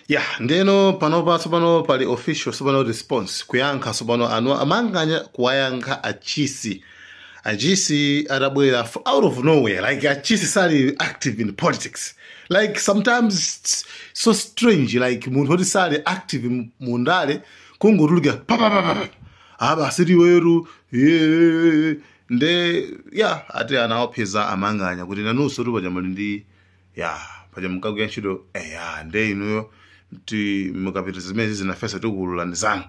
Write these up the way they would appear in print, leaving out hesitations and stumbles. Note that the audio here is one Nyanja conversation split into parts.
Yeah, ndeno panopa sobano pali official sobano response kuyankha sobano anu amanganya kuwayankha achisi adabwera out of nowhere, like achisi sali active in politics, like sometimes it's so strange, like munthu oti sali active mundale kungotuluka aba siri weru nde yeah ati anaopeza amanganya kuti nanunso tu paja muli ndi paja mukagwira ntchito nde inuyo ti mukapita zimene zinafesa tikulanizana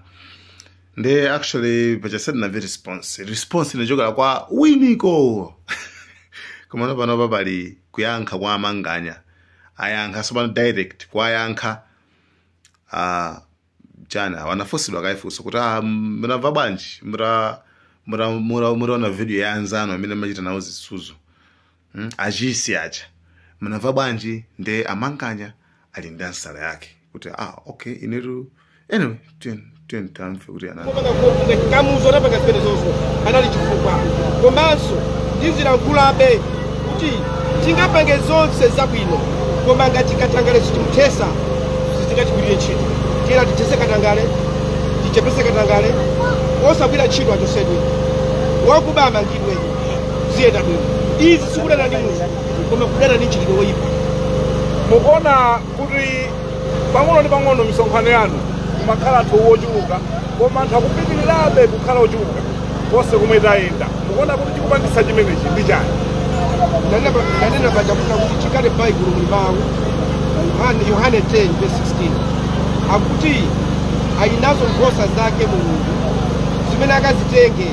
nde actually paja said na very response inachokera kwa winiko koma pano pali kuyankha kwa amanganya ayankha sobano direct kwa ayankha jana wanafusidwa kaifuso kuti mnamva bwanji muraona video ya anzano amene machita nawo zisuzo achisi acha mnamva bwanji nde amanganya ali ndi ansala yake kuti okay inetu anyway tamfe kuti kamuzo napanga zimene zonso anali chifukwa komanso ndizilankhulabe kuti tingapange zonse zabwino koma ngati katangale sitimutesa sitingachigwirire ntchito tiyera tichese katangale tichepese katangale osagwira ntchito achosedwe wakuba amangidwe ziyenda bwino izi sikudana ndi munthu koma kudana ndi ntchitidwe woyipa. Mukuona kuti pang'ono ndi pang'ono misonkhano yanu kumakhala wochuluka koma anthu akupitirirabe kukhala ochuluka konse kumwe tayenda. Mukuona kuti chikupangisa chimenechi ndi chani? Nanena pachakuta kuti chikale Baibulo muli mawu Yohane 10:16 akuti ayinazo nkhosa zake Mulungu zimene akazitenge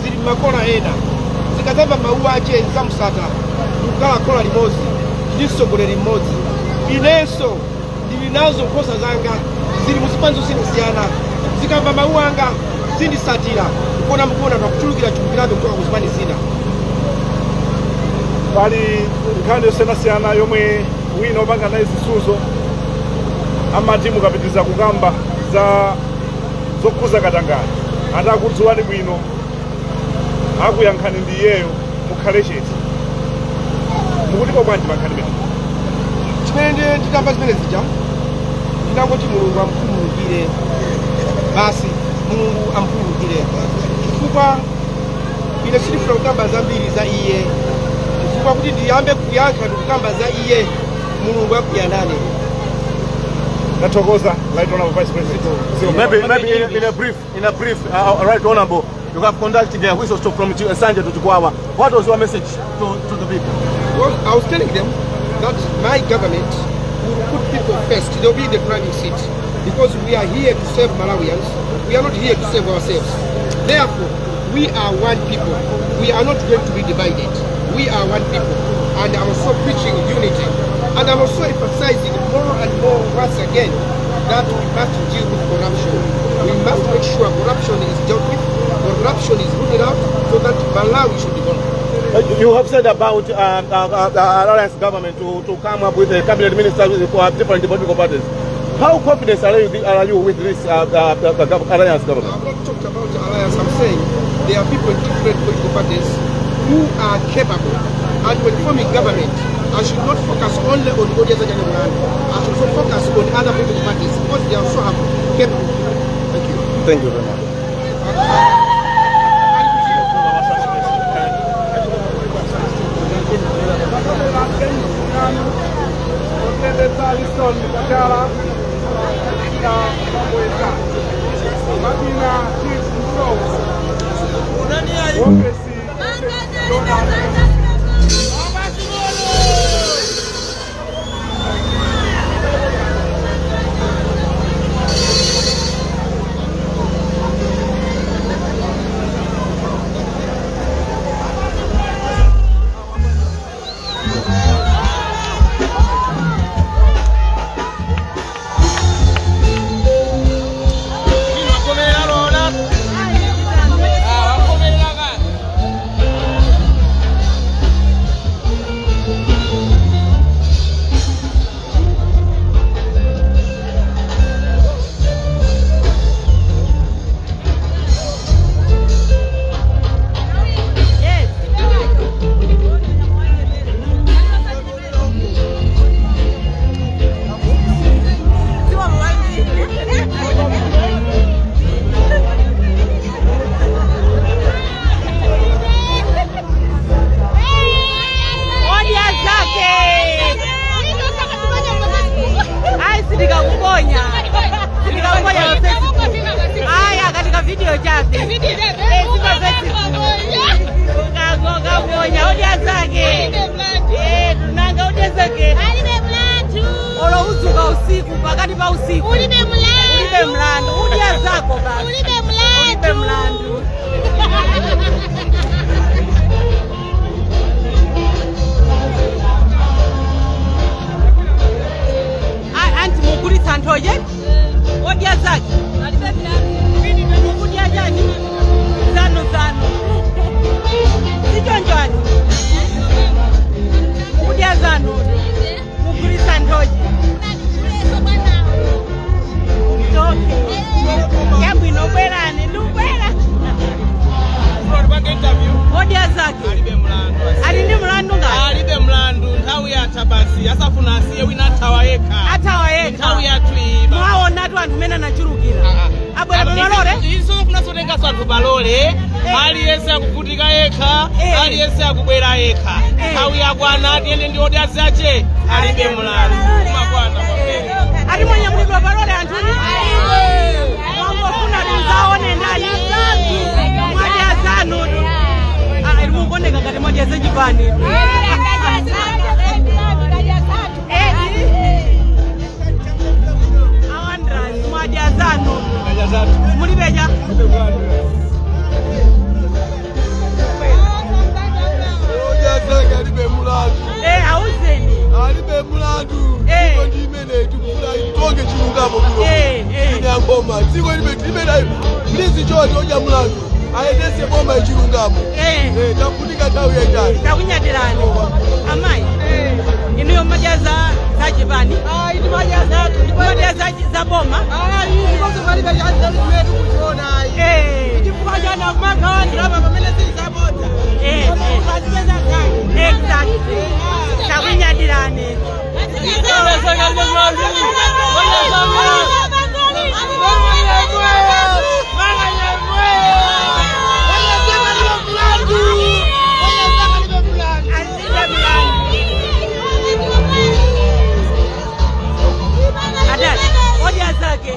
zili makola ena zikadzamva mawu ache nzamusata kukhala kola limodzi ndi mtsogoleri mmodzi. Inenso ndili nazo nkhosa zanga zili muzipanzo sinisiyana zikamva mawu anga zindisatira kuona mukuona pakuchulukira chulukirabe kutoka kuzipani zina. Pali nkhani yosiyanasiyana yomwe wina opanga naye zisuzo amati mukapitiriza kukamba za zokhuza katangale atakudziwani bwino akuyankhani ndi iyeyo mukhale chete mukutipo bwanji mankhani mene chimene titamva zimene zija ndinangoti Mulungu amkhululukire basi Mulungu amkhululukire chifukwa ine sindifuna kukamba zambiri za iye chifukwa kuti ndiyambe kuyankha ndikukamba za iye Mulungu akuyanane. Natokoza, Right Honorable Vice President. So maybe in a brief, Right Honorable, you have conducted a whistle stop from Sanja to Tukwawa. What was your message to the people? Well, I was telling them that my government will put people first. They'll be in the driving seat because we are here to serve Malawians. We are not here to save ourselves. Therefore, we are one people. We are not going to be divided. We are one people. And I'm also preaching unity. And I'm also emphasizing more and more once again that we must deal with corruption. We must make sure corruption is dealt with, corruption is rooted out, so that Malawi should develop. You have said about the alliance government to come up with a cabinet minister for different political parties. How confident are you with this alliance government? I'm not talking about the alliance. I'm saying there are people in different political parties who are capable, and when forming government, I should not focus only on Odiaza Janeman. I should also focus on other political parties because they also have capable. Thank you. Thank you very much. chabe. Ukagonya hoja zake. Tunanga hoja zake. Olo uzuka usiku pakati pa usiku. Ulibe mlandu. Hoja zako basi. Ulibe mlandu. Anti mukuri santoje? Hoja zake. Mukudia jani? Zano. Sijonjwani. Mukudia zano. Mukuri santoje. Yambu inobwerani, ndubwera. Hoja zake. Alinde mlandu nga? Alibe mlandu, nthawi yatha basi. Asafuna asiye wina atawayeka. Nthawi yatwiba. Mwaona tu anthu mene anachulukira. Abwera pamalore? Iso funa sotenga swanthu palole. Aliyense akuvutika yekha, aliyense akubwera yekha. Nthawi yakwana tiyende ndi hoja zache. Alibe mlandu. Kumakwana kwapera. Ali mwenye mulidwa palole anthuni? Mwangofuna tuzaone ndani. Mwaja zanu. Ilimukoneka kati mwaja zechipani. Awandras mwaja zanu. Mulibeja? Alibe mlandu. Hauseni. Alibe mlandu. Tiko ndimene tikufuna itonge chilungamo kuno. Ine ngoma. Tiko ndimene please George hoja mlandu. Aendese boma yechilungamo. Tafunika nthawi yaitali. Takunyadirani. Amai. Inu majaza zachipani. Iti majaza tu. Majaza za boma. Ndikozo malibe yaitali wetu kuchiona. Chifukwa jana kumaka ndiraba pamene sizabota. Exactly. Takunyadirani. Adad, hoja zake.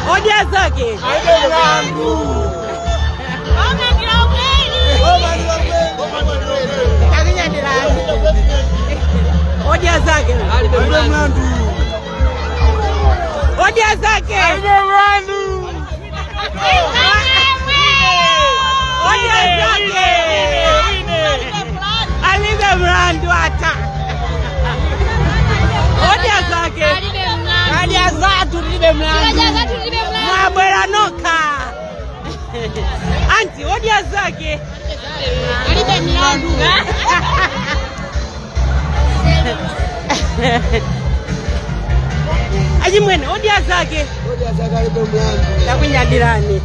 Hoja zake. Hoja zake. Hoja zake. Alibe mlandu hata. Hoja zake. Hoja zatu libe mlandu. Mwabwera noka. Anti hoja zake. Alibe mlandu. Ajimwene hoja zake. Hoja zake alibe mlandu. Takunyadirani.